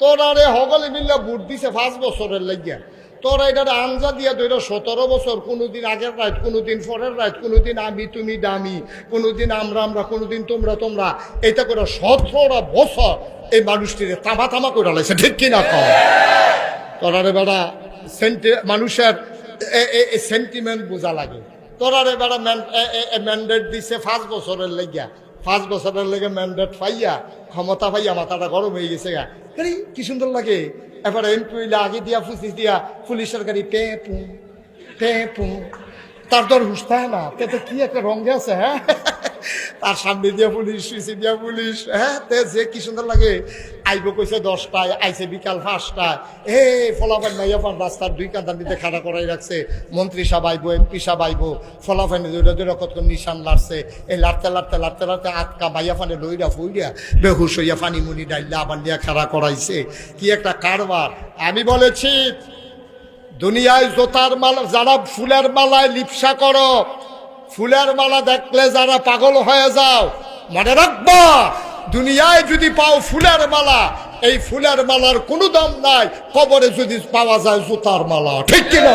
তোরা রে হগলে মিল্লা বুট দিছে 5 বছরের লাগিয়া, তোরা এটা আঞ্জা দিয়া ধরে 17 বছর, কোনোদিন আগের রাত, কোনোদিন পরের রাত, কোনোদিন আমি তুমি দামি, কোনোদিন আমরা, কোনোদিন তোমরা, এটা করে 17টা বছর এই মানুষটিরে তামা করে লাইছে, ঠিক কিনা কম? তোরা রে বেড়া মানুষের সেন্টিমেন্ট বোঝা লাগে। তোরা রে বেড়া ম্যান্ডেট দিছে 5 বছরের লাগিয়া, 5 বছরের লেগে ম্যান্ডেট পাইয়া, ক্ষমতা পাইয়া মাথাটা গরম হয়ে গেছে গা। আরে কি সুন্দর লাগে, এবার এমপি আগে দিয়া ফুসিস দিয়া পুলিশের গাড়ি পে তার তোর হুশ থাকে না, তো কি একটা রঙে আছে, হ্যাঁ তার সামনে দিয়া পুলিশ, পিছিয়ে দিয়া পুলিশ, হ্যাঁ তে যে কি সুন্দর লাগে। আইব কইছে 10টায়, আইছে বিকাল 5টায়, ফলাফান মাইয়াফান রাস্তার 2 কাঁদার দিতে খাড়া করাই রাখছে, মন্ত্রী সাহেব আইব, এমপি সাহেব আইব, ফলাফানে দুইটা কত নিশান লাড়ছে, এই লাড়তে আটকা মাইয়াফানে লইরা ফুইরা বেহুশ হইয়া ফানি মুনি ডাইলা আবার নিয়ে খাড়া করাইছে। কি একটা কারবার। আমি বলেছি দুনিয়ায় জোতার মালা, যারা ফুলের মালায় লিপসা করো, ফুলের মালা দেখলে যারা পাগল হয়ে যাও, মনে রাখবা দুনিয়ায় যদি পাও ফুলের মালা, এই ফুলের মালার কোনো দাম নাই, কবরে যদি পাওয়া যায় জুতার মালা, ঠিক কিনা?